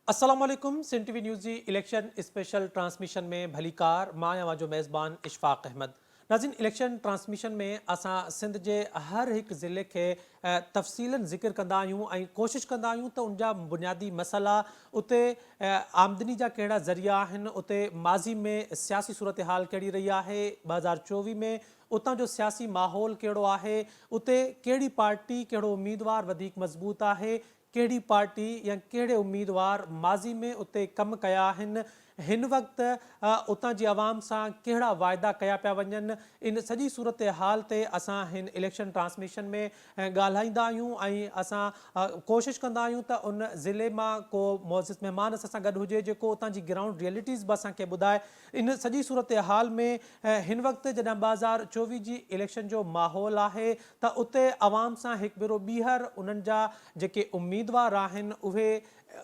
अस्सलाम वालेकुम। Sindh TV news जी election special transmission में भलीकार मां या जो मेज़बान इशफाक अहमद। नाज़रीन, इलेक्शन ट्रांसमिशन में असां सिंध के हर एक ज़िले के तफ़सीलन ज़िक्र कंदा आहियूं ऐं कोशिश कंदा आहियूं त उनजा बुनियादी मसला उते आमदनी जा कहिड़ा ज़रिया आहिनि, उते माज़ी में सियासी सूरत हाल कहिड़ी रही आहे, 2024 में उतां जो सियासी माहौल कहिड़ो आहे, उते कहिड़ी पार्टी कहिड़ो उम्मीदवार वधीक मज़बूत आहे, कहिड़ी पार्टी या कहिड़े उम्मीदवार माज़ी में उते कम कया आहिनि, हिन वक़्तु उतां जी आवाम सां कहिड़ा वाइदा कया पिया वञनि, इन सॼी सूरत हाल ते असां हिन इलेक्शन ट्रांसमिशन में ॻाल्हाईंदा आहियूं ऐं असां कोशिश कंदा आहियूं त उन ज़िले मां को मोज़िज़ महिमान असां सां गॾु हुजे जेको उतां जी ग्राउंड रियलिटीज़ बि असांखे ॿुधाए। इन सॼी सूरत हाल में हिन वक़्तु जॾहिं 2024 जी इलेक्शन जो माहौल आहे त उते आवाम सां हिकु भेरो ॿीहर उन्हनि जा जेके उम्मीदवार आहिनि उहे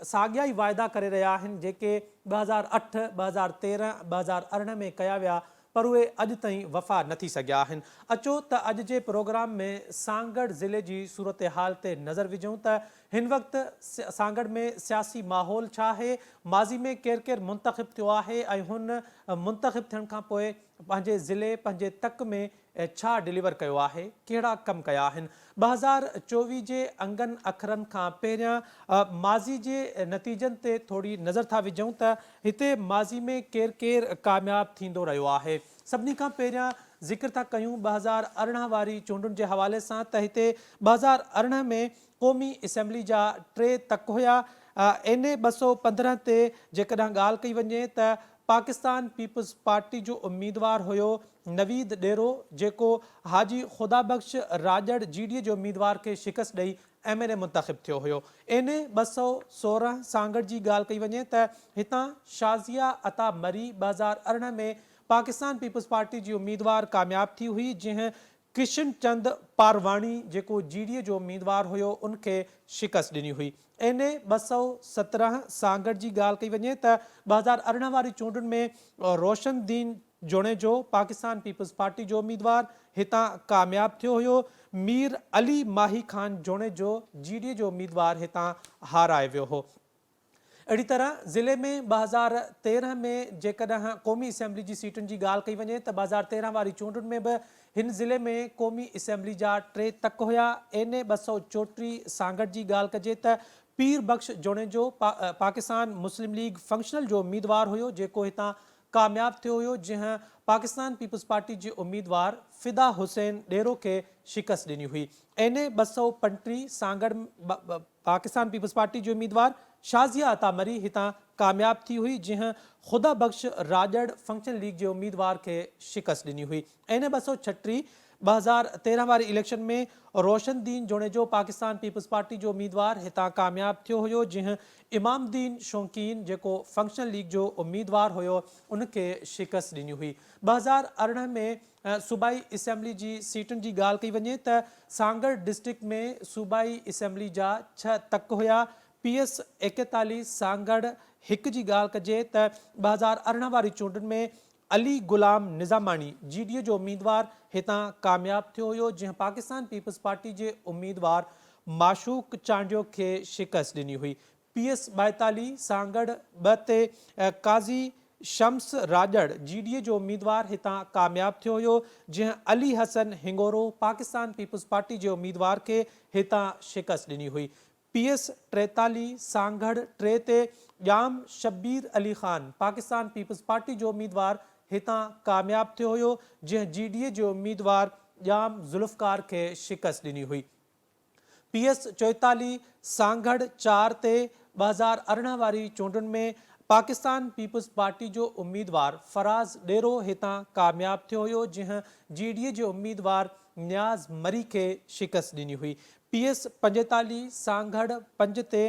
साॻिया ई वाइदा करे रहिया आहिनि जेके 2008, 2013, 2018 में कया विया, पर उहे अॼु ताईं वफ़ा न थी सघिया आहिनि। अचो त अॼु जे प्रोग्राम में सांगड़ ज़िले जी सूरत हाल ते नज़र विझूं त हिन वक़्तु सांगड़ में सियासी माहौल छा आहे, माज़ी में केरु केरु मुंतख़िब थियो आहे ऐं हुन मुंतख़िब थियण खां पोइ पंहिंजे ज़िले पंहिंजे तक में छा डिलीवर कयो आहे, कहिड़ा कम कया आहिनि। 2024 जे अंगनि अखरनि खां पहिरियां माज़ी जे नतीजनि ते थोरी नज़र था विझूं त हिते माज़ी में केरु केरु कामयाबु थींदो रहियो आहे। सभिनी खां पहिरियां ज़िक्र था कयूं 2018 वारी चूंडुनि जे हवाले सां त हिते 2018 में क़ौमी असैम्बली जा 3 तक हुया। NA 215 ते जेकॾहिं ॻाल्हि कई वञे त पाकिस्तान पीपल्स पार्टी जो उम्मीदवार हुयो नवीद डेरो, जेको हाजी ख़ुदा बख़्श राजड़ GD जो उम्मीदवार खे शिकस्त ॾेई MNA मुंतख़िब थियो हुयो। NA 216 सांगड़ जी ॻाल्हि कई वञे त हितां शाज़िया अता मरी 2018 में पाकिस्तान पीपल्स पार्टी जी उम्मीदवार कामयाब थी हुई, जंहिं कृष्ण चंद पारवाणी जेको GD जो उम्मीदवार हुयो उनखे शिकस्त ॾिनी हुई। NA 217 सांगड़ जी ॻाल्हि कई वञे त 2018 वारी चूंडुनि में रोशनदीन जोड़ेजो पाकिस्तान पीपल्स पार्टी जो उम्मीदवार हितां कामयाब थियो हुयो। मीर अली माही खान जोड़ेजो GD जो उम्मीदवार हितां हाराए वियो हो। अहिड़ी तरह ज़िले में 2013 में जेकॾहिं क़ौमी असैम्बली जी सीटुनि जी ॻाल्हि कई वञे त 2013 वारी चूंडुनि में बि हिन ज़िले में क़ौमी असैम्बली जा 3 तक हुया। NA 234 सांगड़ जी ॻाल्हि कजे त पीर बख़्श जोड़ेजो पाकिस्तान मुस्लिम लीग फंक्शनल जो उम्मीदवार हुयो जेको हितां कामयाब थियो हुयो, जंहिं पाकिस्तान पीपल्स पार्टी जे उम्मीदवार फ़िदा हुसैन डेरो खे शिकस्त ॾिनी हुई। NA 235 सांगड़ पाकिस्तान पीपल्स पार्टी जो उम्मीदवार शाज़िया अता मरी हितां कामयाब थी हुई, जंहिं ख़ुदा बख़्श राजड़ फंक्शन लीग जे उम्मीदवार खे शिकस्त ॾिनी हुई। NA 236 2013 वारी इलेक्शन में रोशनदीन जोड़ेजो पाकिस्तान पीपल्स पार्टी जो उम्मीदवार हितां कामयाब थियो हुयो, जंहिं इमामदीन शौकीन जेको फंक्शनल लीग जो उम्मीदवार हुयो उनखे शिकस्त ॾिनी हुई। 2018 में सूबाई असैम्बली जी सीटुनि जी ॻाल्हि कई वञे त सांगड़ डिस्ट्रिक्ट में सूबाई असैम्बली जा 6 तक हुया। PS 41 सांगड़ 1 जी ॻाल्हि कजे त 2018 वारी चूंडुनि में अली गुलाम निज़ामानी GD जो उम्मीदवार हितां कामयाब थियो हुयो, जंहिं पाकिस्तान पीपल्स पार्टी जे उम्मीदवार माशूक चांडियो खे शिकस्त ॾिनी हुई। PS 42 सांगड़ 2 ते काज़ी शम्स राजड़ GD जो उम्मीदवार हितां कामयाब थियो हुयो, जंहिं अली हसन हिंगोरो पाकिस्तान पीपल्स पार्टी जे उम्मीदवार खे हितां शिकस्त ॾिनी हुई। PS 43 सांगड़ 3 ते ॼाम शब्बीर अली ख़ान पाकिस्तान पीपल्स पार्टी जो उम्मीदवार हितां कामयाब थियो हुयो, जंहिं GD जो उम्मीदवार ॼाम ज़ुल्फ़कार खे शिकस्त ॾिनी हुई। PS 44 सांगड़ 4 ते 2018 वारी चूंडुनि में पाकिस्तान पीपल्स पार्टी जो उम्मीदवार फराज़ डेरो हितां कामयाब थियो हुयो, जंहिं GD जो उम्मीदवार नियाज़ मरी खे शिकस्त ॾिनी हुई। PS 45 सांगड़ 5 ते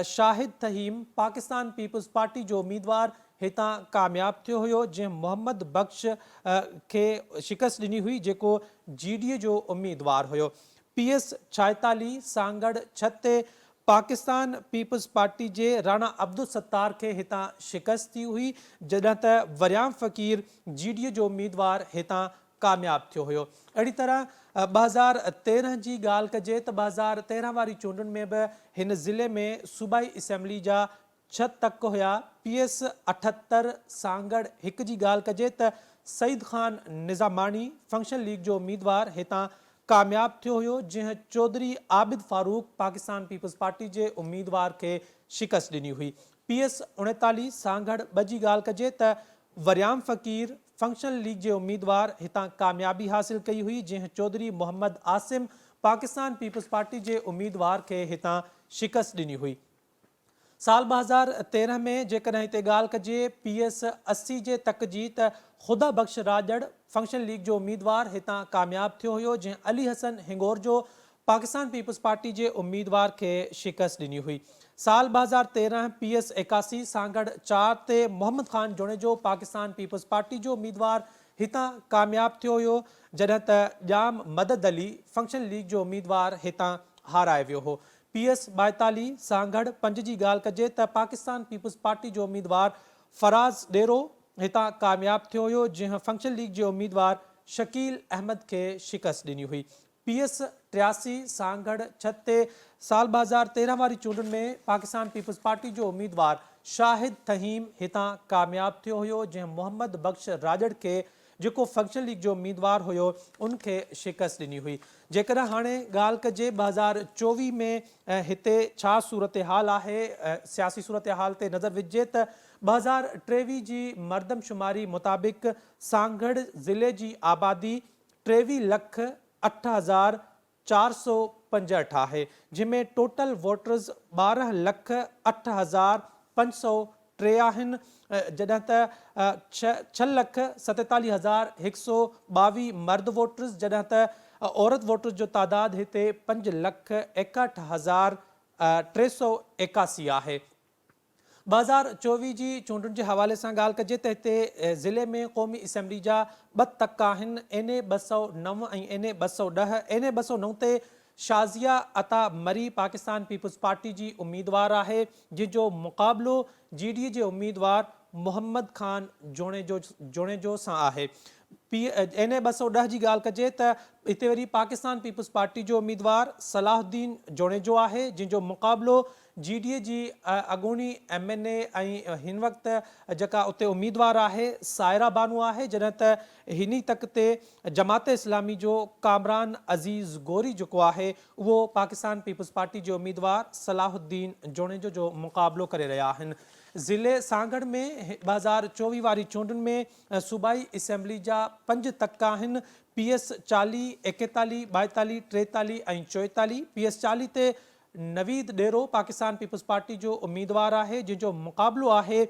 शाहिद तहीम पाकिस्तान पीपल्स पार्टी जो उम्मीदवार हितां कामयाब थियो हुयो, जंहिं मोहम्मद बख़्श खे शिकस्त ॾिनी हुई जेको GD जो उम्मीदवार हुयो। PS 46 सांगड़ 6 ते पाकिस्तान पीपल्स पार्टी जे राणा अब्दुल सत्तार खे हितां शिकस्त थी हुई, जॾहिं त वरियाम फ़कीर GD जो उम्मीदवार हितां कामयाब थियो हुयो। अहिड़ी तरह 2013 जी ॻाल्हि कजे त 2013 वारी चूंडुनि में बि हिन ज़िले में सूबाई असैम्बली जा 6 तक हुआ। PS 78 सांगड़ 1 जी ॻाल्हि कजे त सईद ख़ान निज़ामानी फंक्शन लीग जो उम्मीदवार हितां कामयाब थियो हुयो, जंहिं चौधरी आबिद फारूक पाकिस्तान पीपल्स पार्टी जे उम्मीदवार खे शिकस्त ॾिनी हुई। PS 39 सांगड़ 2 जी ॻाल्हि कजे त वरियाम फ़कीर फंक्शन लीग जे उम्मीदवार हितां कामयाबी हासिल कई हुई, जंहिं चौधरी मोहम्मद आसिम पाकिस्तान पीपल्स पार्टी जे उम्मीदवार खे हितां शिकस्त ॾिनी हुई। साल 2013 में जेकॾहिं हिते ॻाल्हि कजे PS 80 जे तक जी त ख़ुदा बख़्श राजड़ फंक्शन लीग जो उम्मीदवार हितां कामयाब थियो हुयो, जंहिं अली हसन हिंगोर जो पाकिस्तान पीपल्स पार्टी जे उम्मीदवार खे शिकस्त ॾिनी हुई। साल 2013 PS 81 सांगड़ 4 ते मोहम्मद ख़ान जोड़ेजो पाकिस्तान पीपल्स पार्टी जो उम्मीदवार हितां कामयाब थियो हुयो, जॾहिं त ॼाम मदद अली फंक्शन लीग जो उम्मीदवार हितां हाराए वियो हो। PS 42 सांगड़ 5 जी ॻाल्हि कजे त पाकिस्तान पीपल्स पार्टी जो उम्मीदवार फराज़ डेरो हितां कामयाब थियो हुयो, जंहिं फंक्शन लीग जे उम्मीदवार शकील अहमद खे शिकस्त ॾिनी हुई। PS 83 सांगड़ 6 ते साल 2013 वारी चूंडुनि में पाकिस्तान पीपल्स पार्टी जो उम्मीदवार शाहिद तहीम हितां कामयाब थियो हुयो, जंहिं मोहम्मद बख़्श राजड़ खे जेको फंक्शन लीग जो उम्मीदवार हुयो उनखे शिकस्त ॾिनी हुई। जेकॾहिं हाणे ॻाल्हि कजे 2024 में हिते छा सूरत हाल आहे, सियासी सूरत हाल ते नज़र विझे त 2023 जी मरदमशुमारी मुताबिक़ सांगड़ ज़िले जी आबादी 23,08,465 आहे, जंहिंमें टोटल वोटर्स 12,08,503 आहिनि, जॾहिं त 6,47,122 मर्द वोटर्स, जॾहिं त औरत वोटर्स जो तादाद हिते 5,61,381 आहे। 2024 जी चूंडुनि जे हवाले सां ॻाल्हि कजे त हिते ज़िले में क़ौमी असैम्बली जा 2 तक आहिनि, NA 209 ऐं NA 210। NA 209 ते शाज़िया अता मरी पाकिस्तान पीपल्स पार्टी जी उम्मीदवार आहे, जंहिंजो मुक़ाबिलो GDA जे उम्मीदवार मोहम्मद ख़ान जोड़ेजो सां आहे। NA 210 जी ॻाल्हि कजे त हिते वरी पाकिस्तान पीपल्स पार्टी जो उम्मीदवार सलाहुद्दीन जोड़ेजो आहे, जंहिंजो मुक़ाबिलो GDA जी अॻूणी MNA ऐं हिन वक़्तु जेका उते उम्मीदवार आहे सायरा बानू आहे, जॾहिं त हिन तक ते जमात इस्लामी जो कामरान अज़ीज़ गोरी जेको आहे उहो पाकिस्तान पीपल्स पार्टी जो उम्मीदवार सलाहुद्दीन जोड़ेजो जो मुक़ाबिलो करे रहिया आहिनि। ज़िले सांगड़ में 2024 वारी चूंडुनि में सूबाई असैम्बली जा 5 तक आहिनि, PS 40, 41, 42, 43 ऐं 44। PS 40 ते नवीद डेरो पाकिस्तान पीपल्स पार्टी जो उम्मीदवार आहे, जंहिंजो मुक़ाबिलो आहे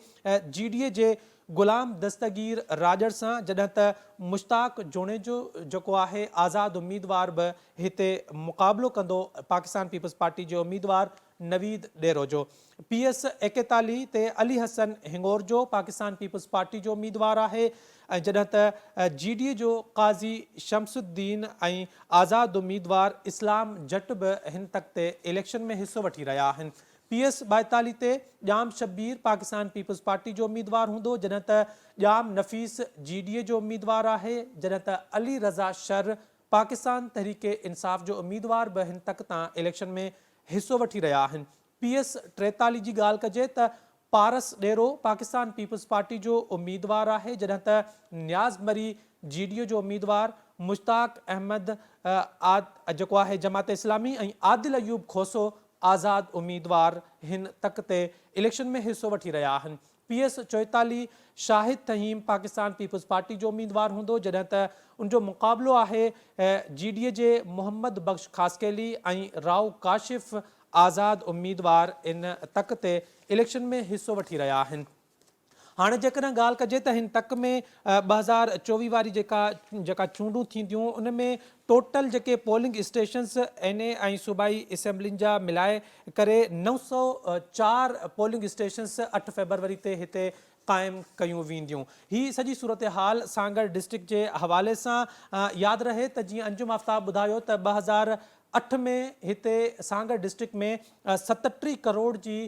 GDA जे ग़ुलाम दस्तगीर राजड़ सां, जॾहिं त मुश्ताक जोड़ेजो जेको आहे आज़ाद उम्मीदवार बि हिते मुक़ाबिलो कंदो पाकिस्तान पीपल्स पार्टी जो उम्मीदवार नवीद डेरो जो। PS 41 ते अली हसन हिंगोर जो पाकिस्तान पीपल्स पार्टी जो उम्मीदवार आहे, ऐं जॾहिं त GDA जो काज़ी शमसुद्दीन ऐं आज़ाद उम्मीदवार इस्लाम जट बि हिन तक ते इलेक्शन में हिसो वठी रहिया आहिनि। PS 42 ते ॼाम शब्बीर पाकिस्तान पीपल्स पार्टी जो उम्मीदवार हूंदो, जॾहिं त ॼाम नफ़ीस GDA जो उम्मीदवार आहे, जॾहिं त अली रज़ा शर पाकिस्तान तहरीक इंसाफ़ जो उम्मीदवार बि हिन तक तां इलेक्शन में हिसो वठी रहिया आहिनि। PS 43 जी ॻाल्हि कजे त पारस डेरो पाकिस्तान पीपल्स पार्टी जो उम्मीदवार आहे, जॾहिं त नियाज़ मरी GDA जो उम्मीदवार मुश्ताक अहमद जेको आहे जमात इस्लामी ऐं आदिल अयूब खोसो आज़ाद उम्मीदवार हिन तक ते इलेक्शन में हिसो वठी रहिया आहिनि। PS 44 शाहिद तहीम पाकिस्तान पीपल्स पार्टी जो उम्मीदवार हूंदो, जॾहिं त उनजो मुक़ाबिलो आहे GDA जे मोहम्मद बख़्श खासकेली ऐं राव काशिफ़ आज़ाद उम्मीदवार इन तक ते इलेक्शन में हिसो वठी रहिया आहिनि। हाणे जेकॾहिं ॻाल्हि कजे त हिन तक में 2024 वारी जेका चूंडूं थींदियूं उन में टोटल जेके पोलिंग स्टेशन्स NA ऐं सूबाई असैम्बलियुनि जा मिलाए करे 904 पोलिंग स्टेशन्स 8 फरवरी ते हिते क़ाइमु कयूं वेंदियूं। ही सॼी सूरत हाल सांगड़ डिस्ट्रिक्ट जे हवाले सां यादि रहे त जीअं अंजुम आफ्ताब ॿुधायो त 2008 में हिते सांगड़ डिस्ट्रिक्ट में 37 करोड़ जी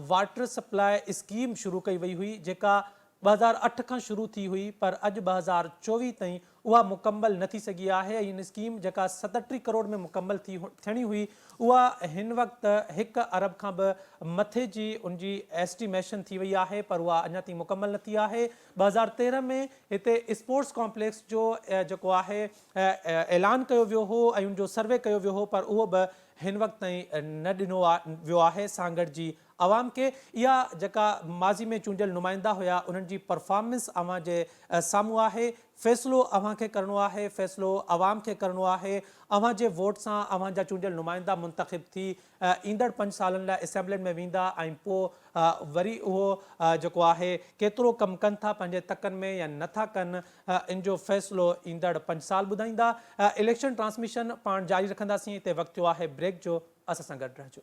वाटर सप्लाई स्कीम शुरू कई वई हुई, जेका 2008 खां शुरू थी हुई, पर अॼु 2024 ताईं उहा मुकम्मल न थी सघी आहे ऐं इन स्कीम जेका 37 करोड़ में मुकम्मल थियणी हुई उहा हिन वक़्तु 1 अरब खां बि मथे जी उनजी एस्टिमेशन थी वई आहे पर उहा अञा ताईं मुकम्मल न थी आहे। 2013 में हिते स्पोर्ट्स कॉम्प्लेक्स जो जेको आहे ऐलान कयो वियो हो ऐं उनजो सर्वे कयो वियो हो पर उहो बि हिन वक़्त ताईं न ॾिनो वियो आहे सांगड़ जी आवाम के। इहा जेका माज़ी में चूंडियल नुमाइंदा हुआ उन्हनि जी परफॉर्मेंस अवां जे साम्हूं आहे। फ़ैसिलो अवां खे करिणो आहे, फ़ैसिलो आवाम खे करिणो आहे। अवां जे वोट सां अवां जा चूंडियल नुमाइंदा मुंतख़िब थी ईंदड़ 5 सालनि लाइ असेंबलियुनि में वेंदा ऐं पोइ वरी उहो जेको आहे केतिरो कमु कनि था पंहिंजे तकनि में या नथा कनि इन जो फ़ैसिलो ईंदड़ 5 साल ॿुधाईंदा। इलेक्शन ट्रांसमिशन पाण जारी रखंदासीं। हिते वक़्तु थियो आहे ब्रेक जो, असां सां गॾु रहिजो।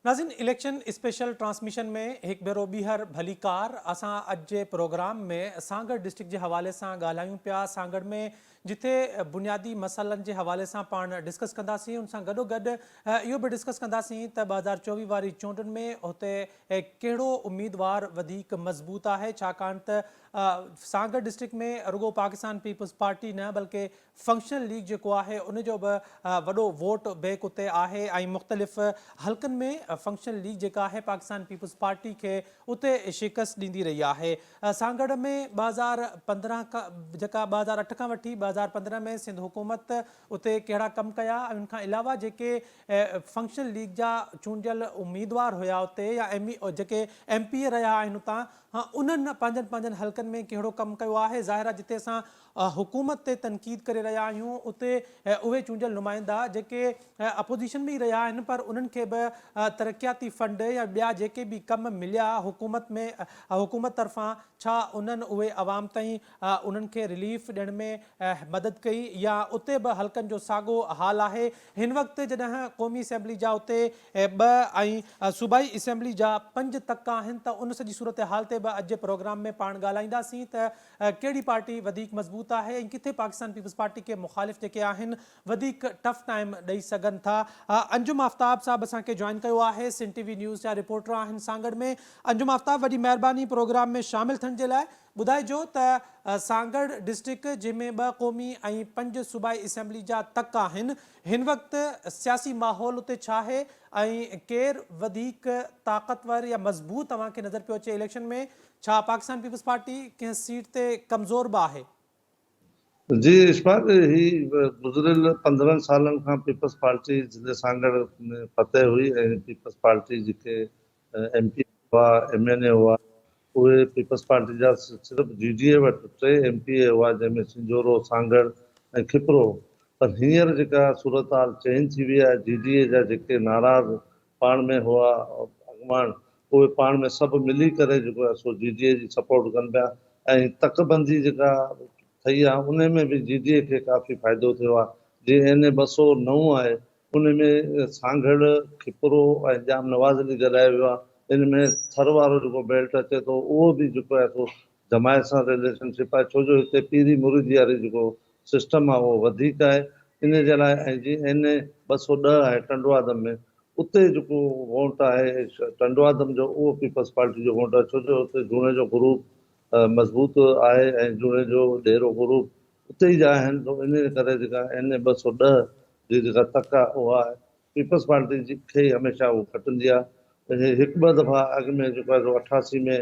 नाज़रीन, इलेक्शन स्पेशल ट्रांसमिशन में एक भेरो ॿीहर भलीकार असां अॼु जे प्रोग्राम में सांगड़ डिस्ट्रिक्ट के हवाले से ॻाल्हायूं पिया। सांगड़ में जिथे बुनियादी मसइलनि के हवाले से पाण डिस्कस कंदासीं, उन सां गॾोगॾु इहो बि डिस्कस कंदासीं त 2024 वारी चूंडुनि में हुते कहिड़ो उम्मीदवार वधीक मज़बूत आहे, छाकाणि त सांगड़ डिस्ट्रिक्ट में रुगो पाकिस्तान पीपल्स पार्टी न बल्कि फंक्शनल लीग जेको आहे उनजो बि वॾो वोट बैंक उते आहे ऐं मुख़्तलिफ़ हल्कनि में फंक्शनल लीग जेका आहे पाकिस्तान पीपल्स पार्टी के उते शिकस्त ॾींदी रही आहे। सांगड़ में 2015 खां जेका 2008 खां वठी 2015 में सिंध हुकूमत उते कहिड़ा कम कया ऐं उनखां अलावा जेके फंक्शनल लीग जा चूंडियल उम्मीदवार हुआ उते या जेके MP रहा आहिनि उतां, हाँ उन्हनि पंहिंजनि हल्कनि में कहिड़ो कमु कयो आहे। ज़ाहिर आहे जिते असां हुकूमत ते तनक़ीद करे रहिया आहियूं उते उहे चूंडियल नुमाइंदा जेके अपोजिशन में ही रहिया आहिनि पर उन्हनि खे बि तरक़ियाती फंड या ॿिया जेके बि कम मिलिया हुकूमत में हुकूमत तरफ़ां, छा उन्हनि उहे आवाम ताईं उन्हनि खे रिलीफ ॾियण में मदद कई या उते बि हल्कनि जो साॻियो हाल आहे। हिन वक़्तु जॾहिं क़ौमी असेंबली जा उते 2 ऐं सूबाई असेंबली जा 5 तक आहिनि त उन सॼी सूरत हाल ते बि अॼु जे प्रोग्राम में पाण ॻाल्हाईंदासीं त कहिड़ी पार्टी वधीक मज़बूत आहे ऐं किथे पाकिस्तान पीपल्स पार्टी के मुखालिफ़ जेके आहिनि वधीक टफ टाइम ॾेई सघनि था। अंजुम आफ्ताब साहब असांखे जॉइन कयो आहे, सिंध TV न्यूज़ जा रिपोर्टर आहिनि सांगड़ में। अंजुम आफ्ताब, वॾी महिरबानी प्रोग्राम में शामिल थियण जे लाइ। ॿुधाइजो त सांगड़ डिस्ट्रिक्ट जंहिंमें 2 क़ौमी ऐं 5 सूबाई असेंबली जा तक आहिनि, हिन वक़्तु सियासी माहौल उते छा आहे ऐं केरु वधीक ताक़तवर या मज़बूत तव्हांखे नज़र पियो अचे इलेक्शन में? छा पाकिस्तान पीपल्स पार्टी कंहिं सीट ते कमज़ोर बि आहे? जी इशफाक, ही गुज़िरियल 15 सालनि खां पीपल्स पार्टी जिते सांगड़ में फतेह हुई ऐं पीपल्स पार्टी जेके MP हुआ MNA हुआ उहे पीपल्स पार्टी जा सिर्फ़ु GDA वटि 3 MPA हुआ जंहिंमें सिंजोरो, सांगड़ ऐं खिपरो। पर हींअर जेका सूरत हाल चेंज थी वई आहे, GDA जा जेके नाराज़ पाण में हुआ अॻवान उहे पाण में सभु मिली करे जेको आहे सो GDA जी सपोर्ट कनि पिया ऐं तकबंदी जेका ठही आहे उन में बि GDA खे काफ़ी फ़ाइदो थियो आहे। जीअं NA 209 आहे उन में सांगड़, खिपरो ऐं जाम नवाज़ अली गॾायो वियो आहे। इन में थर वारो जेको बेल्ट अचे थो उहो बि जेको आहे सो जमायत सां रिलेशनशिप आहे, छो जो हिते पीरी मुरीदी वारी जेको सिस्टम आहे उहो वधीक आहे। इन जे लाइ ऐं जीअं NA 210 आहे टंडवादम में, उते जेको वोट आहे टंडवादम जो उहो पीपल्स पार्टी जो वोट आहे, छो जो हुते जूणे जो ग्रुप मज़बूत आहे ऐं जूणे जो ॾेरो ग्रुप उते ई जा आहिनि। तो इन करे जेका NA 210 जी जेका तक आहे उहा पीपल्स पार्टी जी खे ई हमेशह उहो खटंदी आहे। हिकु ॿ दफ़ा अॻु में जेको आहे 88 में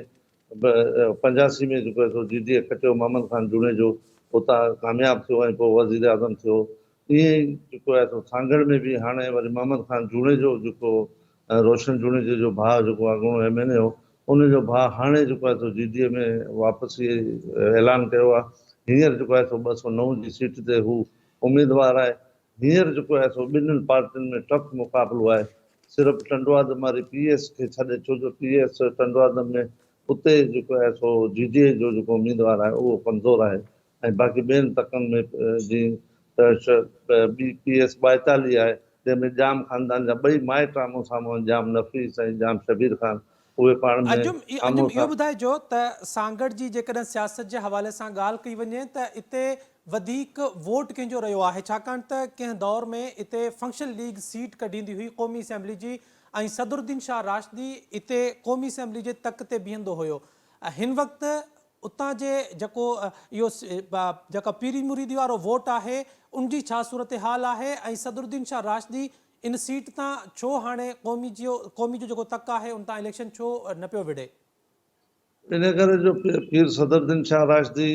85 में जेको आहे सो GDA खटियो, मोहम्मद ख़ान जूणे जो उतां कामयाबु थियो ऐं पोइ वज़ीर आज़म थियो। ईअं ई जेको आहे सो सांगड़ में बि हाणे वरी मोहम्मद ख़ान जूणे जो जेको रोशन जूणे जो भाउ जेको अॻूणो MNA हो उनजो भाउ हाणे जेको आहे सो GDA में वापसी ऐलान कयो आहे। हींअर जेको आहे सो 209 जी सीट ते हू उम्मीदवार आहे। हींअर जेको आहे सो ॿिन्हिनि पार्टियुनि में टफ मुक़ाबिलो आहे। सिर्फ़ु टंडवादम वारी पीएस खे छॾे, छो जो पीएस टंडवादम में उते जेको आहे सो जीडीए जो जेको उम्मीदवार आहे उहो कमज़ोर आहे, ऐं बाक़ी ॿियनि तकनि में जीअं ॿी पीएस 42 आहे, जंहिंमें जाम ख़ानदान जा ॿई माइट आम्हूं साम्हूं, जाम नफ़ीस ऐं जाम शबीर ख़ान, उहे पाण में अंजुम इहो ॿुधाइजो त सांगड़ जी जेकॾहिं सियासत जे हवाले सां ॻाल्हि कई वञे त इते वधीक वोट कंहिंजो रहियो आहे, छाकाणि त कंहिं दौर में इते फंक्शन लीग सीट कढींदी हुई क़ौमी असेंबली जी, ऐं सदरुद्दीन शाह राशिदी इते क़ौमी असेंबली जे तक ते बीहंदो हुयो। हिन वक़्तु उतां जे जेको इहो जेका पीरी मुरीदी वारो वोट आहे उन जी छा सूरत हाल आहे, ऐं सदरुद्दीन शाह राशिदी इन सीट तां छो हाणे क़ौमी जो जेको तक आहे उन तां इलेक्शन छो न पियो विढ़े? इन करे जो पीर सदरुद्दीन शाह राशिदी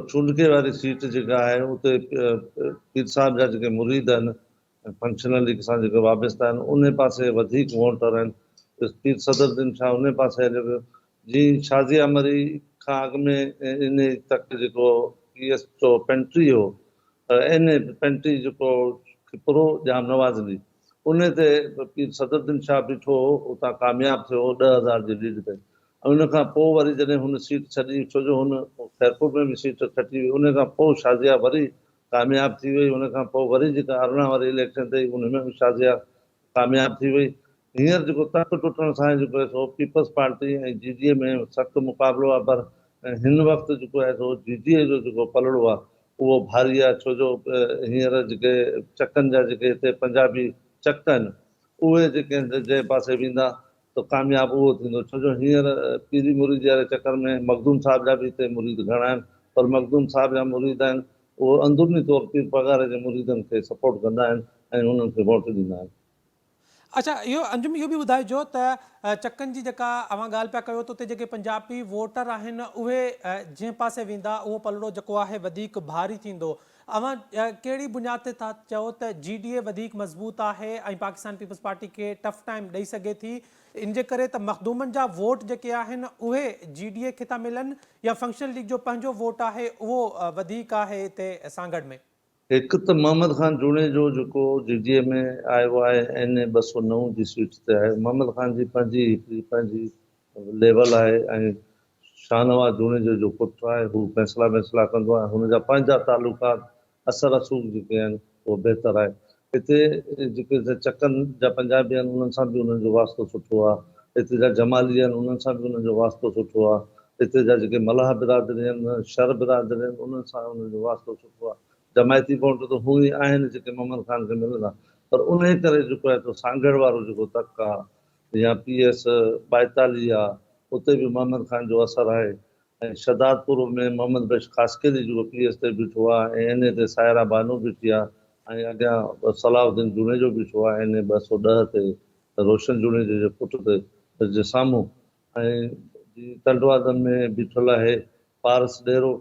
चूंडके वारी सीट जेका आहे उते पीर साहिब जा जेके मुरीद आहिनि, फंक्शनल लीग सां जेके वाबस्ता आहिनि, उन पासे वधीक वोटर आहिनि। पीर सदरुद्दीन शाह उन पासे हलियो वियो। जीअं शाज़िया मरी खां अॻु में इन तक जेको पीएस जो पेंट्री हो, इन पेंट्री जेको खिपरो जाम नवाज़ ॾी, उन ते पीर सदरुद्दीन शाह बीठो हो, उतां कामयाबु थियो 10,000 जी लीड ते। उन खां पोइ वरी जॾहिं हुन सीट छॾी, छो जो हुन खैरपुर में बि सीट खटी हुई, उन खां पोइ शाज़िया वरी कामयाबु थी वई। उन खां पोइ वरी जेका अरिड़हं वारी इलेक्शन थिए उन में बि शाज़िया कामयाबु थी वई। हींअर जेको तक टुटण सां जेको आहे सो पीपल्स पार्टी ऐं जीडीए में सख़्तु मुक़ाबिलो आहे, पर हिन वक़्तु जेको आहे सो जीडीए जो जेको पलड़ो आहे उहो भारी आहे, छो जो हींअर जेके चकनि जा जेके हिते पंजाबी चक आहिनि उहे जेके जंहिं पासे वेंदा त कामयाबु उहो थींदो, छो जो हींअर पीरी मुरीद वारे चकर में मखदूम साहिब जा बि हिते मुरीद घणा आहिनि, पर मखदूम साहिब जा मुरीद आहिनि उहो अंदरूनी तौर पीर पगार जे मुरीदनि खे सपोर्ट कंदा आहिनि ऐं उन्हनि खे वोट ॾींदा आहिनि। अच्छा, इहो अंजुम इहो बि ॿुधाइजो त चकनि जी जेका अवां ॻाल्हि पिया कयो त उते जेके पंजाबी वोटर आहिनि उहे जंहिं पासे वेंदा उहो पलड़ो जेको आहे वधीक भारी थींदो। अवां कहिड़ी बुनियाद ते था चओ त जीडीए वधीक मज़बूत आहे ऐं पाकिस्तान पीपल्स पार्टी खे टफ टाइम ॾेई सघे थी, इन जे करे त मखदूमनि जा वोट जेके आहिनि उहे जीडीए खे था मिलनि, या फंक्शन लीग जो पंहिंजो वोट आहे उहो वधीक आहे हिते सांगड़ में? हिकु त मोहम्मद ख़ान जूणे जो जेको जीडीए में आयो आहे NA 209 जी सीट ते आहे। मोहम्मद ख़ान जी पंहिंजी लेवल आहे ऐं शाहनवाज़ जूणे जो पुटु आहे, हू फैसला कंदो आहे, हुनजा पंहिंजा तालुकात असर रसूख़ जेके आहिनि उहो बहितर आहे। हिते जेके चकनि जा पंजाबी आहिनि उन्हनि सां बि उन्हनि जो वास्तो सुठो आहे, हिते जा जमाली आहिनि उन्हनि सां बि उन्हनि जो वास्तो सुठो आहे, हिते जा जेके मलाह बिरादरी आहिनि, शर बिरादरी आहिनि, उन्हनि सां उन्हनि जो वास्तो सुठो आहे। जमायती वोट त हू ई आहिनि जेके मोहम्मद ख़ान खे मिलंदा, पर उन करे जेको आहे तो सांगड़ वारो जेको तक आहे या PS 42 आहे उते बि मोहम्मद ख़ान जो असरु आहे, ऐं शदादपुर में मोहम्मद बश ख़ासकेरी जेको PS ते बीठो आहे ऐं NA ते सायरा बानो बीठी आहे, ऐं अॻियां सलाउद्दीन जूणे जो बीठो आहे NA 210 ते रोशन जूणे जे पुट जे साम्हूं, ऐं टंडवादम में बीठल आहे पारस डेरो,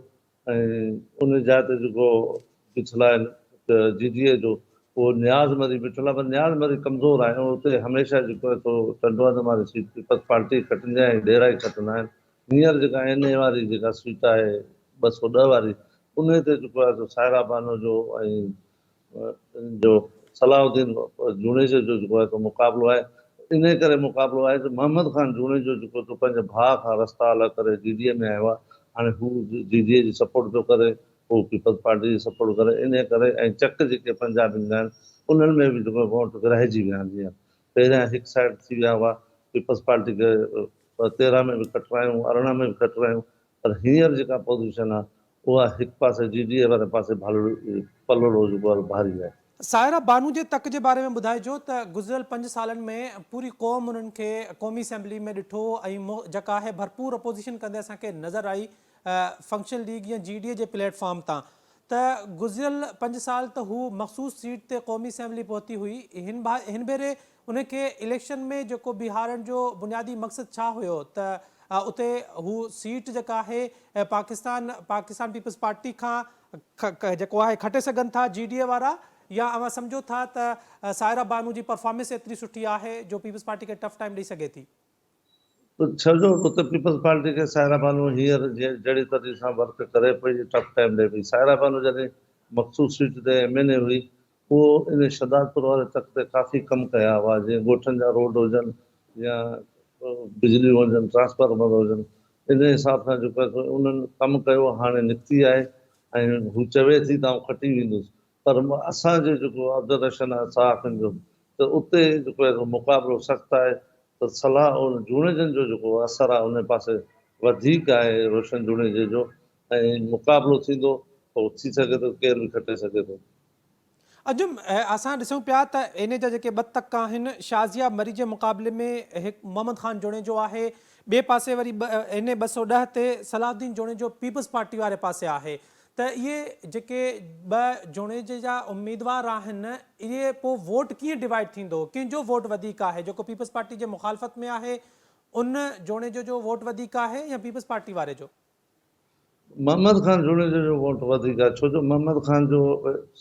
ऐं उन जाइ ते जेको पिछला आहिनि जीडीए जो उहो न्याज़ मरी बीठल आहे, पर न्याज़ मरी कमज़ोर आहे, उते हमेशह जेको आहे सो टंडवादम वारी सीट पीपल्स पार्टी खटंदी आहे ऐं डेरा ई खटंदा आहिनि। हींअर जेका NA वारी जेका सीट आहे 210 वारी, उन ते जेको आहे सो सायरा बानो जो ऐं जो सलाउद्दीन जूणे जो जेको आहे सो मुक़ाबिलो आहे। इन करे मुक़ाबिलो आहे त मोहम्मद ख़ान जूणे जो जेको सो पंहिंजे भाउ खां रस्ता अलॻि करे जीडीए में आयो आहे, हाणे हू जीडीए जी सपोर्ट थो करे, हू पीपल्स पार्टी जी सपोर्ट करे, इन करे ऐं चक जेके पंजाबी आहिनि उन्हनि में बि जेको वोट रहिजी विया आहिनि। जीअं पहिरियां हिकु साइड थी विया हुआ, पीपल्स पार्टी खे 13 में बि खटरायूं, 18 में बि खटरायूं, पर हींअर जेका पोज़ीशन आहे उहा हिकु पासे जीडीए वारे पासे पलड़ो जेको आहे भारी आहे। सायरा बानू जे तक जे बारे में ॿुधाइजो त गुज़िरियल 5 सालनि में पूरी क़ौम उन्हनि खे क़ौमी असेंबली में ॾिठो ऐं जेका आहे भरपूर अपोज़िशन कंदे असांखे नज़र आई फंक्शन लीग या जीडीए जे प्लेटफॉर्म तां, त गुज़िरियल 5 साल त हू मख़सूस सीट ते क़ौमी असेंबली पहुती हुई। हिन भेरे उनखे इलेक्शन में जेको बिहारण जो बुनियादी मक़सदु छा हुयो त उते हू सीट जेका आहे पाकिस्तान पीपल्स पार्टी खां जेको आहे खटे सघनि था जीडीए वारा, या अवां सम्झो था त सायरा बानू जी परफॉर्मेंस एतिरी सुठी आहे जो पीपल्स पार्टी खे टफ टाइम ॾेई सघे थी? छो जो उते पीपल्स पार्टी खे सायरा बानू हींअर जहिड़ी तरह सां वर्क करे पई, टफ टाइम ॾे पई। सायरा बानू जॾहिं मखसूस सीट ते MNA हुई उहो इन शहदादपुर वारे तक ते काफ़ी कमु कया हुआ, जीअं ॻोठनि जा रोड हुजनि या बिजलियूं हुजनि, ट्रांसफार्मर हुजनि, इन हिसाब सां जेको आहे उन्हनि कमु कयो, हाणे निकिती आहे ऐं हू चवे थी त आउं खटी वेंदुसि, पर असांजो जेको ऑब्ज़र्वेशन आहे साफ़ जो त उते जेको आहे मुक़ाबिलो सख़्तु आहे, त सलाह उन जूणेजनि जो जेको असरु आहे उन पासे वधीक आहे रोशन जूणेजे जो, ऐं मुक़ाबिलो थींदो त थी सघे थो केरु बि खटे सघे थो। अजुम असां ॾिसूं पिया त इन जा जेके ॿ तक आहिनि, शाज़िया मरी जे मुक़ाबले में हिकु मोहम्मद ख़ान जोणे जो आहे, ॿिए पासे वरी NA 210 ते सलाउद्दीन जोणे जो पीपल्स पार्टी वारे पासे आहे। त इहे जेके ॿ जोड़े जा उम्मीदवार आहिनि, इहे पोइ वोट कीअं डिवाइड थींदो, कंहिंजो वोट वधीक आहे, जेको पीपल्स पार्टी जे मुखालफ़त में आहे उन जोड़े जो वोट वधीक आहे या पीपल्स पार्टी वारे जो? मोहम्मद ख़ान जूणेजे जो वोट वधीक आहे, छो जो मोहम्मद ख़ान जो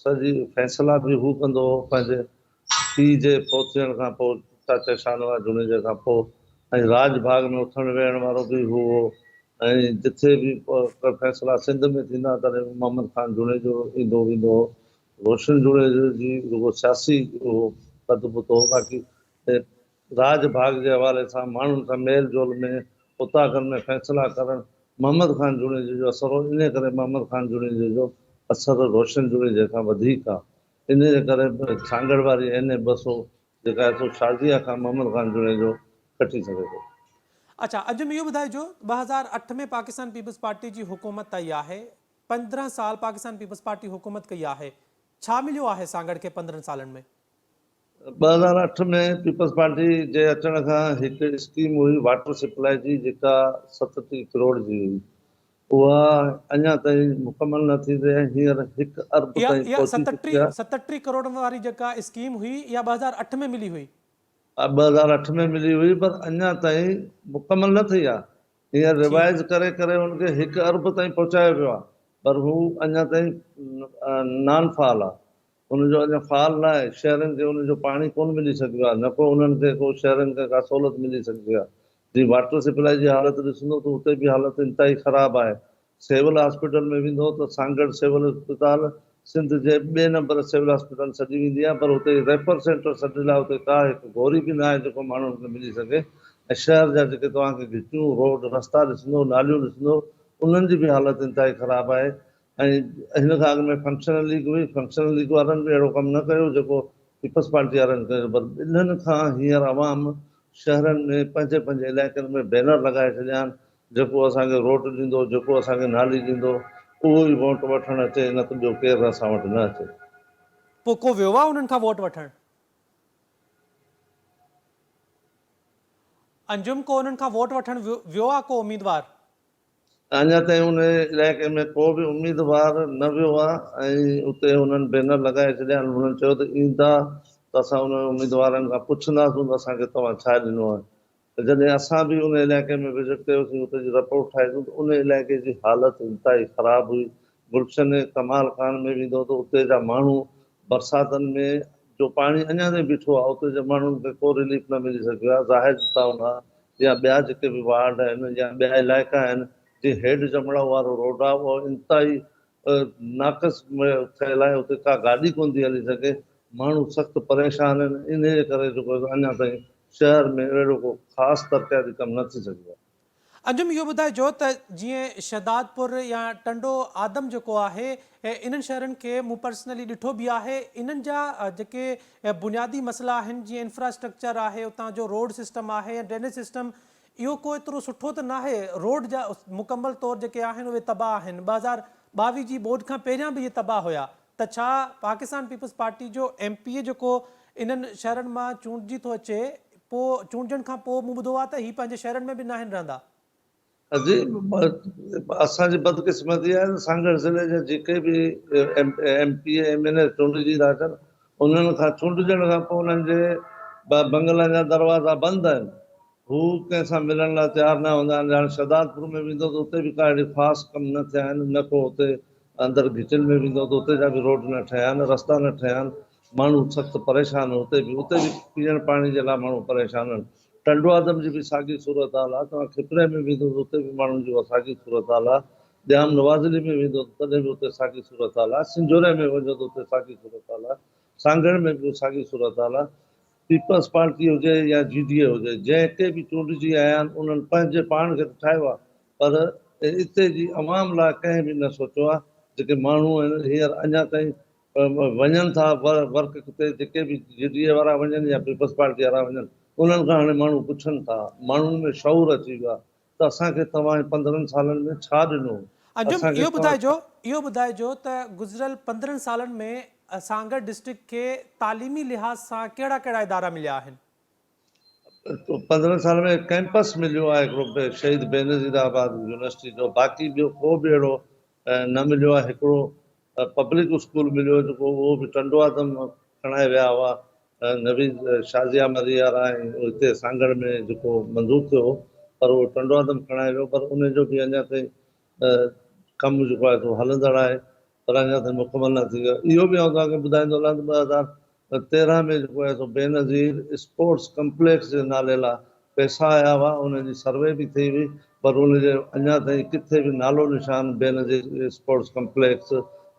सॼी फ़ैसिला बि हू कंदो हो पंहिंजे पीउ जे फौत थियण खां पोइ, चाचा शाहनवाज़ जूणेजे खां पोइ, ऐं राजबाग में उथण वेहण वारो बि हू हो, ऐं जिथे बि फ़ैसिला सिंध में थींदा तॾहिं मोहम्मद ख़ान जूणेजो ईंदो वेंदो हो। रोशन जूणेजे जी रुगो सियासी पदबुतो हो, बाक़ी राजबाग जे हवाले सां माण्हुनि सां मेल जोल में उतागनि में फ़ैसिला करणु मोहम्मद ख़ान जूणेजे जो असरु हो। इन करे मोहम्मद ख़ान जूणेजे जो असरु रोशन जूणेजे खां वधीक आहे। इन जे करे सांगड़ वारी NA 200 जेका आहे सो शाज़िया खां मोहम्मद ख़ान जूणेजो खटी सघे थो। अच्छा, अॼु में इहो ॿुधाइजो 2008 में पाकिस्तान पीपल्स पार्टी जी हुकूमत आई आहे, 15 साल पाकिस्तान पीपल्स पार्टी हुकूमत कई आहे, छा मिलियो आहे सांगड़ खे 15 सालनि में? 2008 में पीपल्स पार्टी जे अचण खां हिकु स्कीम हुई वाटर सप्लाई जी, जेका 37 करोड़ जी हुई, उहा अञा ताईं मुकमल न थी रही, हींअर 1 अरब ताईं इहा पहुची चुकी आहे। 37 करोड़ वारी जेका स्कीम हुई, इहा 2008 में मिली हुई? 2008 में मिली हुई, पर अञा ताईं मुकमल न थी आहे। हींअर ठीकु। रिवाइज़ करे करे हुनखे 1 अरब ताईं पहुचायो वियो आहे, पर हू अञा ताईं नान फाल आहे, हुनजो अञा फाल न आहे। शहरनि खे हुनजो पाणी कोन मिली सघियो आहे, न को उन्हनि खे को शहरनि खे का सहूलियत मिली सघी आहे। जीअं वाटर सप्लाई जी हालत ॾिसंदो त उते बि हालत इंतिहाई ख़राबु आहे। सिविल हॉस्पिटल में वेंदो त सांगड़ सिविल अस्पताल सिंध जे 2 नंबर सिविल हॉस्पिटल सॾी वेंदी आहे, पर हुते रेफर सेंटर सॾियल आहे, हुते का हिकु गोरी बि न आहे जेको माण्हुनि खे मिली सघे। ऐं शहर जा जेके तव्हांखे घिटियूं रोड रस्ता ॾिसंदो, नालियूं ॾिसंदो, उन्हनि जी बि हालत इंतिहाई ख़राबु आहे। ऐं हिन खां अॻु में फंक्शनल लीग हुई, फंक्शनल लीग वारनि बि अहिड़ो कमु न कयो जेको पीपल्स पार्टी वारनि कयो, पर इन्हनि खां हींअर आवाम शहरनि में पंहिंजे पंहिंजे इलाइक़नि में बैनर लॻाए छॾिया आहिनि, जेको असांखे रोड ॾींदो, जेको असांखे नाली ॾींदो, उहो ई वोट वठणु अचे, न त ॿियो केरु असां वटि न अचे। पोइ को वियो आहे उन्हनि खां वोट वठणु? अंजुम, को उन्हनि खां वोट वठणु वियो आहे को उम्मीदवार? अञा ताईं उन इलाइक़े में को बि उम्मीदवार न वियो आहे, ऐं उते हुननि बैनर लॻाए छॾिया आहिनि। हुननि चयो त ईंदा त असां उन उम्मीदवारनि खां पुछंदासीं त असांखे तव्हां छा ॾिनो आहे। त जॾहिं असां बि उन इलाइक़े में विज़िट कयोसीं, उते जी रिपोर्ट ठाहीसीं, त उन इलाइक़े जी हालत इंतिहाई ख़राबु हुई। गुलशन कमाल खान में वेंदो त उते जा माण्हू बरसातनि में जो पाणी अञा ताईं बीठो आहे, उते जे माण्हुनि खे को रिलीफ न मिली सघियो आहे। ज़ाहिर टाउन आहे या ॿिया जेके बि वार्ड आहिनि या ॿिया इलाइक़ा आहिनि, जे हेड जमड़ा वारो रोड आहे, उहो इंतिहाई नाक़स थियल आहे, उते का गाॾी कोन थी हली सघे। माण्हू सख़्तु परेशान आहिनि। इन जे करे जेको अञा ताईं शहर में अहिड़ो को ख़ासि तरक़ियाती कमु न थी सघियो आहे। अंजुम, इहो ॿुधाइजो त जीअं शहदादपुर या टंडो आदम जेको आहे, इन्हनि शहरनि खे मूं पर्सनली ॾिठो बि आहे, इन्हनि जा जेके बुनियादी मसइला आहिनि, जीअं इंफ्रास्ट्रक्चर आहे, उतां जो रोड सिस्टम आहे या ड्रेनेज सिस्टम, इहो को एतिरो सुठो त न आहे। रोड जा मुकमल तौर जेके आहिनि उहे तबाह आहिनि। 2022 जी ॿोॾि खां पहिरियां बि इहे तबाह हुया। त छा पाकिस्तान पीपल्स पार्टी जो MP जेको इन्हनि शहरनि मां चूंडिजी थो अचे, पोइ चूंडजण खां पोइ मूं ॿुधो आहे त हीअ पंहिंजे शहरनि में बि न आहिनि रहंदा? जी, असांजी बदकिस्मती आहे, सांगड़ ज़िले जा जेके बि MP MLA चूंडिजी था अचनि, उन्हनि खां चूंडजण खां पोइ उन्हनि जे बंगलनि जा दरवाज़ा बंदि आहिनि। हू कंहिंसां मिलण लाइ तयारु न हूंदा आहिनि। हाणे शहदादपुर में वेंदो त उते बि का अहिड़ी ख़ासि कमु न थिया आहिनि, न को हुते अंदरि घिटियुनि में वेंदो त उते जा बि रोड न ठहिया आहिनि, रस्ता न ठहिया आहिनि। माण्हू सख़्तु परेशान, हुते बि पीअण पाणी जे लाइ माण्हू परेशान आहिनि। टंडो आदम जी बि साॻी सूरत हाल आहे। तव्हां खिपरे में वेंदो त उते बि माण्हुनि जी साॻी सूरत हाल आहे। जाम नवाज़िली में वेंदो तॾहिं बि उते साॻी सूरत हाल आहे। सिंजोरे में वञो त उते साॻी सूरत हाल आहे। सांगड़ में बि साॻी सूरत हाल आहे। पीपल्स पार्टी हुजे या GDA हुजे, जंहिंखे बि चूंडिजी आया आहिनि उन्हनि पंहिंजे पाण खे ठाहियो आहे, पर हिते जी अवाम लाइ कंहिं बि न सोचियो आहे। जेके माण्हू आहिनि हींअर अञा ताईं वञनि था वर्क ते, जेके बि GDA वारा वञनि या पीपल्स पार्टी वारा वञनि, उन्हनि खां हाणे माण्हू पुछनि था, माण्हुनि में शऊर अची वियो आहे त असांखे तव्हां 15 सालनि में छा ॾिनो? अंजुम असांखे तव्हां इहो ॿुधाइजो त गुज़िरियल 15 सालनि में सागर डिस्ट्रिक्ट खे तालीमी लिहाज़ सां कहिड़ा कहिड़ा इदारा मिलिया आहिनि? 15 साल में कैंपस मिलियो आहे हिकिड़ो शहीद बेनज़ीर आबाद यूनिवर्सिटी जो, बाक़ी ॿियो को बि अहिड़ो न मिलियो आहे। हिकिड़ो पब्लिक स्कूल मिलियो जेको उहो बि टंडो आदम खणाए विया हुआ, नवीद शाज़िया मरियारा ऐं हिते सांगड़ में जेको मंज़ूर थियो हो, पर उहो टंडो आदम खणाए वियो, पर उनजो बि अञा ताईं कमु जेको आहे सो हलंदड़ आहे, पर अञा ताईं मुकमल न थी वियो। इहो बि आउं तव्हांखे ॿुधाईंदो हलां त 2013 में जेको आहे सो बेनज़ीर स्पोर्ट्स कम्पलेक्स जे नाले लाइ पैसा आया हुआ, उनजी सर्वे बि थी हुई, पर उनजो अञा ताईं किथे बि नालो निशान बेनज़ीर स्पोर्ट्स कम्पलेक्स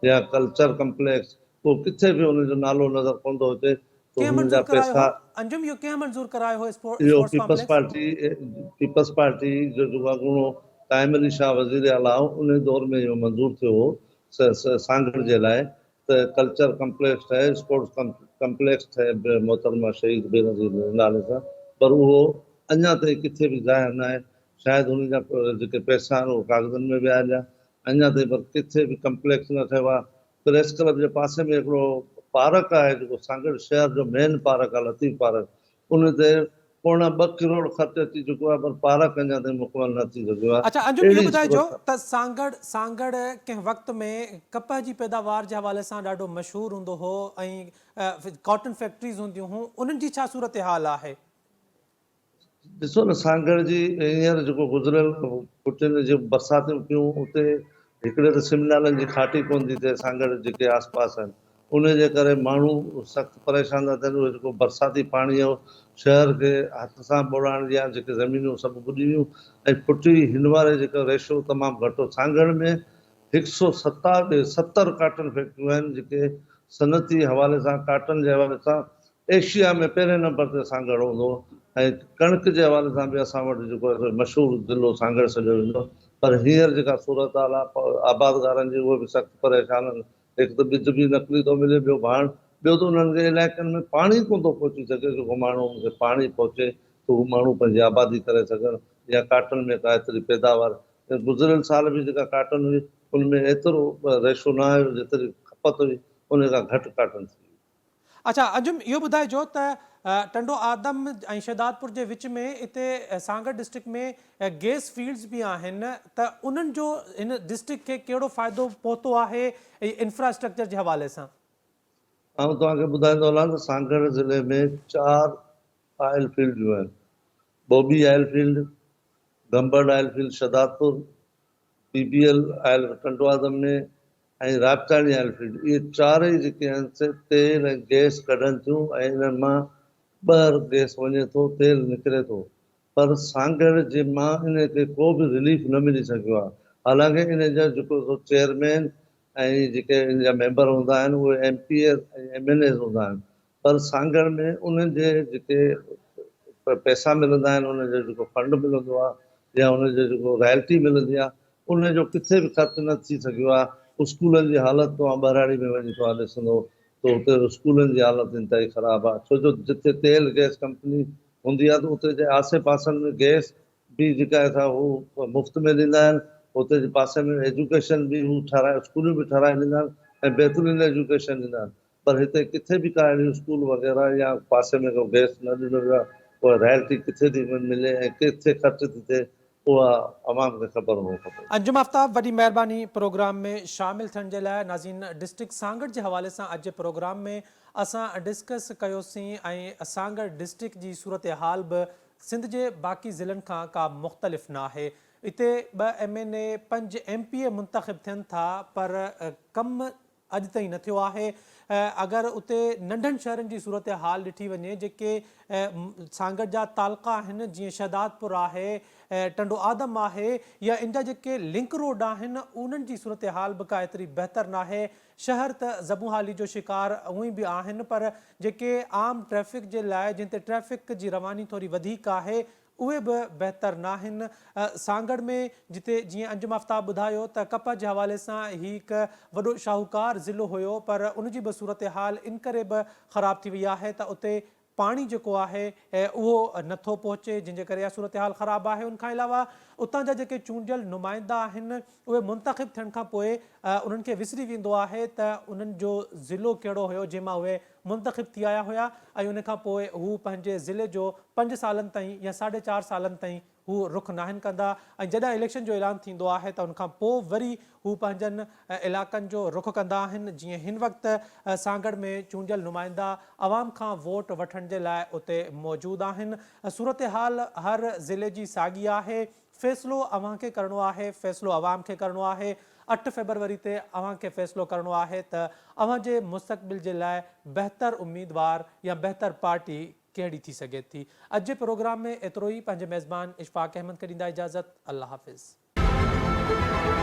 या कल्चर कम्पलेक्स उहो किथे बि उनजो नालो नज़र कोन थो अचे। तो कंहिं हुन जा मंज़ूर करायो पैसा हो? अंजुम इहो कंहिं मंज़ूर करायो हो इहो स्पोर्ट्स कॉम्प्लेक्स? पीपल्स पार्टी जो जेको अॻूणो काइम शाह वज़ीर आला हो, उन दौर में इहो मंज़ूर थियो हो सांगड़ जे लाइ, त कल्चर कम्पलेक्स ठहे, स्पोर्ट्स कम्पलेक्स ठहे मोहतरमा शहीद बेनज़ीर नाले सां, पर उहो अञा ताईं किथे बि ज़ाहिर न आहे। शायदि हुन जा जेके पैसा आहिनि उहे कागज़नि में विया हलिया अञा ताईं, पर किथे बि कम्पलेक्स न ठहियो आहे। प्रेस क्लब जे पासे में हिकिड़ो पार्क आहे जेको सांगड़ शहर जो मेन पार्क आहे, लतीफ़ पार्क, उन ते 2.25 करोड़ ख़र्च अची चुको आहे, पर पार्क अञा ताईं मुकमल न थी सघियो आहे। अच्छा अंजुम इहो अहिड़ी ॿुधाइजो सूरत त सांगड़ कंहिं वक़्त में कपह जी पैदावार जे हवाले सां ॾाढो मशहूरु हूंदो हो ऐं कॉटन फैक्ट्रीज़ हूंदियूं हुयूं, उन्हनि जी छा सूरत हाल आहे? ॾिसो न, सांगड़ जी हींअर जेको गुज़िरियल कुझु जे बरसातियूं पियूं, उते हिकिड़े त सिमनालनि जी घाटी कोन थी थिए सांगड़ जेके आसपास आहिनि, उन जे करे माण्हू सख़्तु परेशान था थियनि। उहे जेको बरसाती पाणी हो शहर खे हथ सां ॿोड़ाइण जी जेके ज़मीनूं सभु ॿुॾी वियूं ऐं फुटी हिन वारे जेको रेशो तमामु घटि हो। सांगड़ में 170 काटन फैक्ट्रियूं आहिनि जेके सनती हवाले सां, काटन जे हवाले सां एशिया में पहिरें नंबर ते सांगड़ हूंदो, ऐं कणिक जे हवाले सां बि असां वटि जेको आहे मशहूरु ज़िलो सांगड़ सॼो वेंदो। पर हींअर जेका सूरत हाल आहे आबादगारनि जी, उहे बि सख़्तु परेशान आहिनि। हिकु त ॿिज बि नकली थो मिले, ॿियो भाण, ॿियो त उन्हनि जे इलाइक़नि में पाणी कोन थो पहुची सघे, जेको माण्हुनि खे पाणी पहुचे त हू माण्हू पंहिंजी आबादी करे सघनि, या काटन में का एतिरी पैदावार। गुज़िरियल साल बि जेका काटन हुई उनमें एतिरो रेशो न आयो जेतिरी खपत हुई, उन खां घटि काटन थी। अच्छा अंजुम इहो ॿुधाइजो त टंडो आदम ऐं शहदादपुर जे विच में हिते सांगड़ डिस्ट्रिक्ट में गैस फील्ड्स भी आहिनि, त उन्हनि जो हिन डिस्ट्रिक्ट खे कहिड़ो फ़ाइदो पहुतो आहे इंफ्रास्ट्रक्चर जे हवाले सां? आउं तव्हांखे ॿुधाईंदो हलां त सांगड़ ज़िले में 4 ऑयल फील्डियूं आहिनि। Bobby oil field, Gambat oil field Shahdadpur, PBL oil Tando Adam में ऐं राबतानी ऑयल फील्ड, इहे चारई जेके आहिनि से तेल ऐं गैस कढनि थियूं ऐं इन्हनि मां ॿाहिरि गैस वञे थो, तेल निकिरे थो, पर सांगड़ जे मां इन खे को बि रिलीफ न मिली सघियो आहे। हालांकि इन जा जेको चेयरमैन ऐं जेके इन जा मेंबर हूंदा आहिनि उहे MPs ऐं MLAs हूंदा आहिनि, पर सांगड़ में उन्हनि जे जेके पैसा मिलंदा आहिनि, उनजो जेको फंड मिलंदो आहे या उनजो जेको रॉयल्टी मिलंदी आहे, उनजो किथे बि ख़र्च न थी सघियो आहे। स्कूलनि जी हालत तव्हां ॿराड़ी में वञी तव्हां ॾिसंदो त उते स्कूलनि जी हालत इंतहाई ख़राबु आहे, छो जो जिते तेल गैस कंपनी हूंदी आहे त उते जे आसे पासनि में गैस बि जेका आहे हू मुफ़्त में ॾींदा आहिनि। उते जे पासे में एजुकेशन बि हू ठाराए, स्कूलियूं बि ठाराए ॾींदा आहिनि ऐं बहितरीन एजुकेशन ॾींदा आहिनि, पर हिते किथे बि का अहिड़ी स्कूल वग़ैरह या पासे में को गैस न ॾिनो वियो आहे। उहा रॉयल्टी किथे थी मिले ऐं किथे ख़र्च थी थिए, उहा अवाम खे ख़बर हुअणु खपे। अंजुम आफ्ताब, वॾी महिरबानी प्रोग्राम में शामिल थियण जे लाइ। नाज़रीन, डिस्ट्रिक्ट सांगड़ जे हवाले सां अॼु जे प्रोग्राम में असां डिस्कस कयोसीं ऐं सांगड़ डिस्ट्रिक्ट जी सूरत हाल बि सिंध जे बाक़ी ज़िलनि खां का मुख़्तलिफ़ न आहे। हिते 2 MNA 5 MPA मुंतख़िब थियनि था, पर कम अॼु ताईं न थियो आहे। अगरि उते नंढनि शहरनि जी सूरत हाल ॾिठी वञे, जेके सांगड़ जा तालका आहिनि, जीअं शहदादपुर आहे, टंडो आदम आहे, या इन जा जेके लिंक रोड आहिनि, उन्हनि जी सूरत हाल बि का एतिरी बहितर न आहे। शहर त ज़बू हाली जो शिकार उहे बि आहिनि, पर जेके आम ट्रैफ़िक जे लाइ जिन ते ट्रैफ़िक जी रवानी थोरी वधीक आहे, उहे बि बहितर न आहिनि। सांगड़ में जिते जीअं अंजुम आफ्ताब ॿुधायो त कप जे हवाले सां ही हिकु वॾो शाहूकार ज़िलो हुयो, पर उन जी बि सूरत हाल इन करे बि ख़राब थी वई आहे त उते पाणी जेको आहे उहो नथो पहुचे, जंहिंजे करे इहा सूरत हाल ख़राबु आहे। उनखां अलावा उतां जा जेके चूंडियल नुमाइंदा आहिनि, उहे मुंतख़िब थियण खां पोइ उन्हनि खे विसरी वेंदो आहे त उन्हनि जो ज़िलो कहिड़ो हुयो जंहिंमां उहे मुंतख़िब थी आया हुया, ऐं उन खां पोइ हू पंहिंजे ज़िले जो 5 सालनि ताईं या 4.5 सालनि ताईं हू रुख नाहिनि कंदा। ऐं जॾहिं इलेक्शन जो ऐलान थींदो आहे त उनखां पोइ वरी हू पंहिंजनि इलाइक़नि जो रुख कंदा आहिनि। जीअं हिन वक़्तु सांगड़ में चूंडियल नुमाइंदा आवाम खां वोट वठण जे लाइ उते मौजूदु आहिनि। सूरत हाल हर ज़िले जी साॻी आहे। फ़ैसिलो अव्हांखे करिणो आहे, फ़ैसिलो आवाम खे करिणो आहे। 8 फ़रवरी ते अव्हांखे फ़ैसिलो करिणो आहे त अव्हांजे मुस्तक़बिल जे लाइ बहितर उम्मीदवार या बहितर पार्टी कहिड़ी थी सघे थी। अॼु जे प्रोग्राम में एतिरो ई। पंहिंजे मेज़बान इशफाक अहमद खे ॾींदा इजाज़त। अल्लाह हाफ़िज़।